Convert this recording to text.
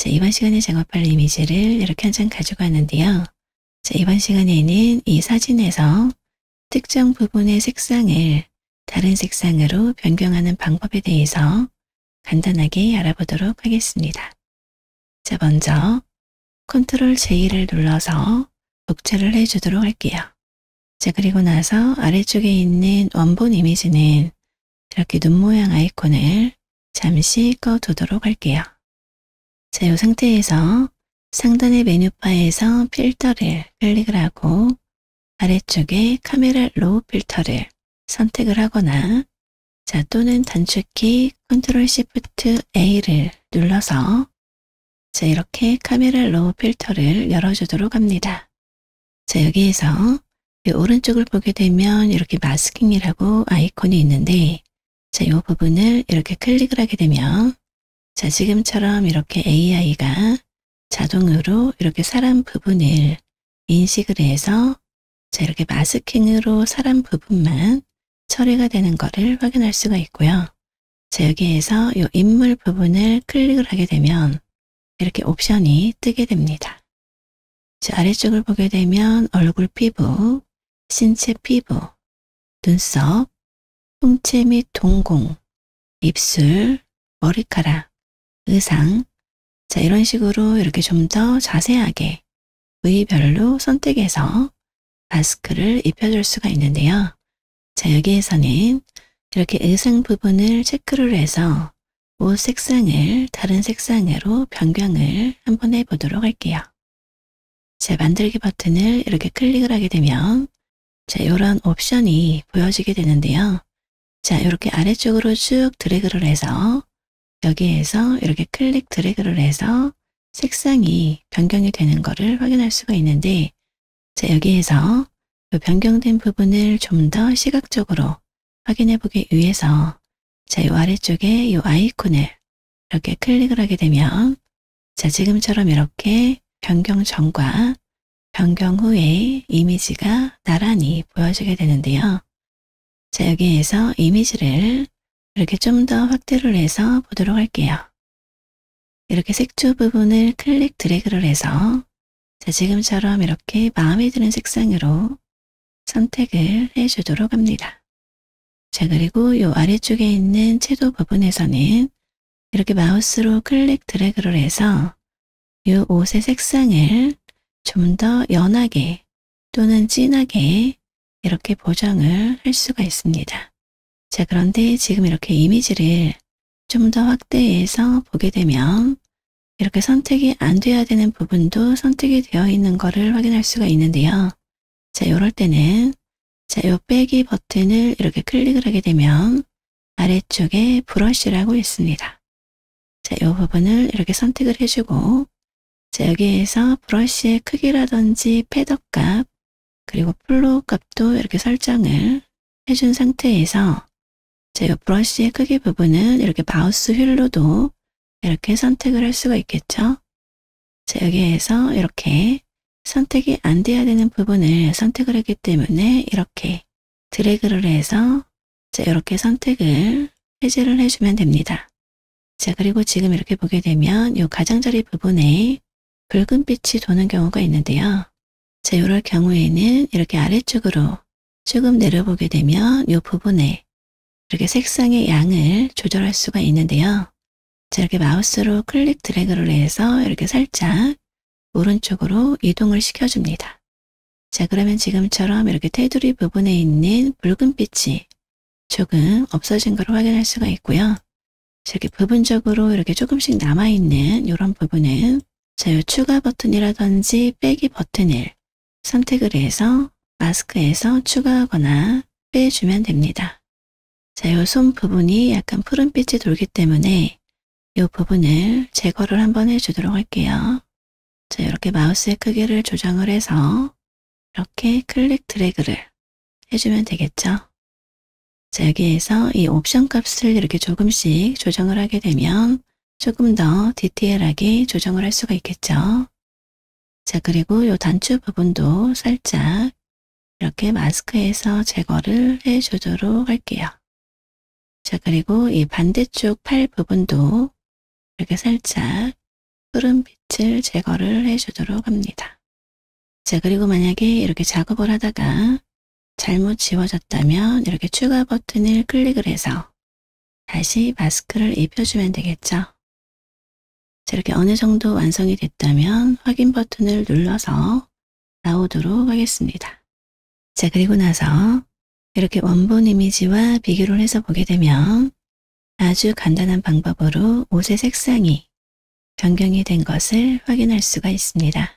자, 이번 시간에 작업할 이미지를 이렇게 한 장 가지고 왔는데요. 자, 이번 시간에는 이 사진에서 특정 부분의 색상을 다른 색상으로 변경하는 방법에 대해서 간단하게 알아보도록 하겠습니다. 자, 먼저 컨트롤 J를 눌러서 복제를 해주도록 할게요. 자, 그리고 나서 아래쪽에 있는 원본 이미지는 이렇게 눈 모양 아이콘을 잠시 꺼두도록 할게요. 자, 이 상태에서 상단의 메뉴바에서 필터를 클릭을 하고 아래쪽에 카메라 로우 필터를 선택을 하거나 자, 또는 단축키 컨트롤 시프트 A를 눌러서 자, 이렇게 카메라 로우 필터를 열어주도록 합니다. 자, 여기에서 이 오른쪽을 보게 되면 이렇게 마스킹이라고 아이콘이 있는데 자, 이 부분을 이렇게 클릭을 하게 되면 자, 지금처럼 이렇게 AI가 자동으로 이렇게 사람 부분을 인식을 해서 자, 이렇게 마스킹으로 사람 부분만 처리가 되는 것을 확인할 수가 있고요. 자, 여기에서 이 인물 부분을 클릭을 하게 되면 이렇게 옵션이 뜨게 됩니다. 자, 아래쪽을 보게 되면 얼굴 피부, 신체 피부, 눈썹, 홍채 및 동공, 입술, 머리카락, 의상, 자, 이런 식으로 이렇게 좀 더 자세하게 부위별로 선택해서 마스크를 입혀줄 수가 있는데요. 자, 여기에서는 이렇게 의상 부분을 체크를 해서 옷 색상을 다른 색상으로 변경을 한번 해보도록 할게요. 자, 만들기 버튼을 이렇게 클릭을 하게 되면 자, 이런 옵션이 보여지게 되는데요. 자, 이렇게 아래쪽으로 쭉 드래그를 해서 여기에서 이렇게 클릭 드래그를 해서 색상이 변경이 되는 것을 확인할 수가 있는데 자, 여기에서 이 변경된 부분을 좀 더 시각적으로 확인해 보기 위해서 자, 이 아래쪽에 이 아이콘을 이렇게 클릭을 하게 되면 자, 지금처럼 이렇게 변경 전과 변경 후에 이미지가 나란히 보여지게 되는데요. 자, 여기에서 이미지를 이렇게 좀 더 확대를 해서 보도록 할게요. 이렇게 색조 부분을 클릭 드래그를 해서 자, 지금처럼 이렇게 마음에 드는 색상으로 선택을 해주도록 합니다. 자, 그리고 이 아래쪽에 있는 채도 부분에서는 이렇게 마우스로 클릭 드래그를 해서 이 옷의 색상을 좀 더 연하게 또는 진하게 이렇게 보정을 할 수가 있습니다. 자, 그런데 지금 이렇게 이미지를 좀 더 확대해서 보게 되면 이렇게 선택이 안 돼야 되는 부분도 선택이 되어 있는 것을 확인할 수가 있는데요. 자, 이럴 때는 자, 이 빼기 버튼을 이렇게 클릭을 하게 되면 아래쪽에 브러쉬라고 있습니다. 자, 이 부분을 이렇게 선택을 해주고 자, 여기에서 브러쉬의 크기라든지 패더 값 그리고 플로우 값도 이렇게 설정을 해준 상태에서 자, 이 브러쉬의 크기 부분은 이렇게 마우스 휠로도 이렇게 선택을 할 수가 있겠죠. 자, 여기에서 이렇게 선택이 안 돼야 되는 부분을 선택을 했기 때문에 이렇게 드래그를 해서 자, 이렇게 선택을 해제를 해주면 됩니다. 자, 그리고 지금 이렇게 보게 되면 이 가장자리 부분에 붉은 빛이 도는 경우가 있는데요. 자, 이럴 경우에는 이렇게 아래쪽으로 조금 내려보게 되면 이 부분에 이렇게 색상의 양을 조절할 수가 있는데요. 자, 이렇게 마우스로 클릭 드래그를 해서 이렇게 살짝 오른쪽으로 이동을 시켜줍니다. 자, 그러면 지금처럼 이렇게 테두리 부분에 있는 붉은 빛이 조금 없어진 걸 확인할 수가 있고요. 자, 이렇게 부분적으로 이렇게 조금씩 남아있는 이런 부분은 자, 이 추가 버튼이라든지 빼기 버튼을 선택을 해서 마스크에서 추가하거나 빼주면 됩니다. 자, 이 손 부분이 약간 푸른빛이 돌기 때문에 이 부분을 제거를 한번 해주도록 할게요. 자, 이렇게 마우스의 크기를 조정을 해서 이렇게 클릭 드래그를 해주면 되겠죠. 자, 여기에서 이 옵션 값을 이렇게 조금씩 조정을 하게 되면 조금 더 디테일하게 조정을 할 수가 있겠죠. 자, 그리고 이 단추 부분도 살짝 이렇게 마스크에서 제거를 해주도록 할게요. 자, 그리고 이 반대쪽 팔 부분도 이렇게 살짝 푸른 빛을 제거를 해주도록 합니다. 자, 그리고 만약에 이렇게 작업을 하다가 잘못 지워졌다면 이렇게 추가 버튼을 클릭을 해서 다시 마스크를 입혀주면 되겠죠. 자, 이렇게 어느 정도 완성이 됐다면 확인 버튼을 눌러서 나오도록 하겠습니다. 자, 그리고 나서 이렇게 원본 이미지와 비교를 해서 보게 되면 아주 간단한 방법으로 옷의 색상이 변경이 된 것을 확인할 수가 있습니다.